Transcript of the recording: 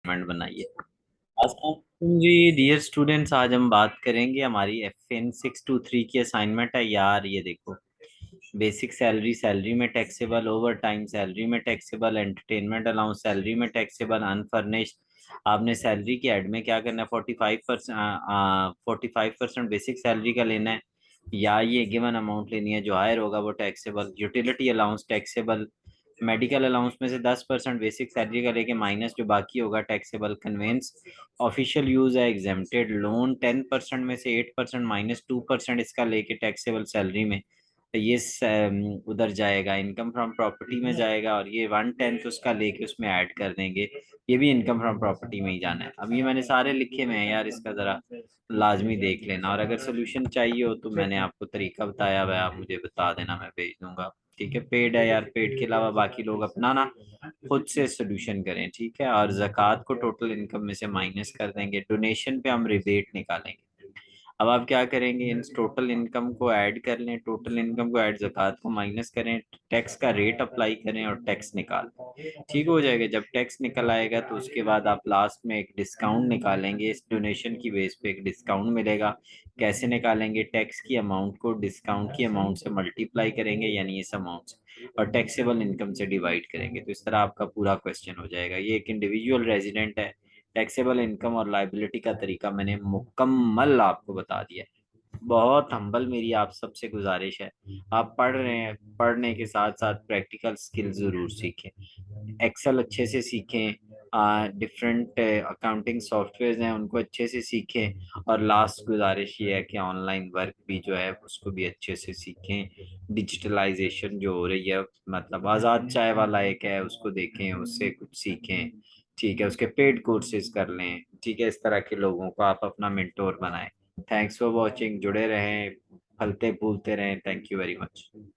बनाइए। अस्सलाम जी dear students, आज हम बात करेंगे हमारी FN 623 की असाइनमेंट है यार। ये देखो, बेसिक सैलरी, सैलरी में टैक्सेबल, ओवर टाइम सैलरी में टैक्सेबल, एंटरटेनमेंट अलाउंस सैलरी में टैक्सेबल, अनफर्निश्ड। आपने सैलरी के ऐड में क्या करना है, 45% बेसिक सैलरी का लेना है, या ये गिवन अमाउंट लेनी है, जो हायर होगा वो taxable. Utility allowance taxable. Medical allowance में से 10% बेसिक सैलरी का लेके माइनस जो बाकी होगा टैक्सेबल। कन्वेंस ऑफिशियल यूज है एग्जेम्प्टेड। लोन 10% में से 8% माइनस 2% इसका लेके टैक्सेबल सैलरी में, तो ये उधर जाएगा, इनकम फ्रॉम प्रॉपर्टी में जाएगा, और ये 1/10 उसका लेके उसमें ऐड कर देंगे। ये भी इनकम फ्रॉम प्रॉपर्टी में ही जाना है। अब ये मैंने सारे लिखे हुए हैं यार, इसका जरा लाजमी देख लेना, और अगर सोल्यूशन चाहिए हो तो मैंने आपको तरीका बताया हुआ है, आप मुझे बता देना, मैं भेज दूंगा। ठीक है, पेड है यार, पेड के अलावा बाकी लोग अपना ना खुद से सोल्यूशन करें। ठीक है, और जक़ात को टोटल इनकम में से माइनस कर देंगे, डोनेशन पे हम रिबेट निकालेंगे। अब आप क्या करेंगे, इन टोटल इनकम को ऐड कर लें, टोटल इनकम को ऐड, ज़कात को माइनस करें, टैक्स का रेट अप्लाई करें और टैक्स निकाल, ठीक हो जाएगा। जब टैक्स निकल आएगा तो उसके बाद आप लास्ट में एक डिस्काउंट निकालेंगे, इस डोनेशन की बेस पे एक डिस्काउंट मिलेगा। कैसे निकालेंगे, टैक्स की अमाउंट को डिस्काउंट की अमाउंट से मल्टीप्लाई करेंगे, यानी इस अमाउंट से, और टैक्सेबल इनकम से डिवाइड करेंगे, तो इस तरह आपका पूरा क्वेश्चन हो जाएगा। ये एक इंडिविजुअल रेजिडेंट है, टैक्सेबल इनकम और लाइबिलिटी का तरीका मैंने मुकम्मल आपको बता दिया है। बहुत हम्बल मेरी आप सबसे गुजारिश है, आप पढ़ रहे हैं, पढ़ने के साथ साथ प्रैक्टिकल स्किल जरूर सीखें, एक्सेल अच्छे से सीखें, डिफरेंट अकाउंटिंग सॉफ्टवेयर हैं उनको अच्छे से सीखें, और लास्ट गुजारिश ये है कि ऑनलाइन वर्क भी जो है उसको भी अच्छे से सीखें। डिजिटलाइजेशन जो हो रही है, मतलब आज़ाद चाय वाला एक है, उसको देखें, उससे कुछ सीखें। ठीक है, उसके पेड कोर्सेज कर लें। ठीक है, इस तरह के लोगों को आप अपना मेंटोर बनाएं। थैंक्स फॉर वॉचिंग, जुड़े रहें, फलते फूलते रहें। Thank you very much.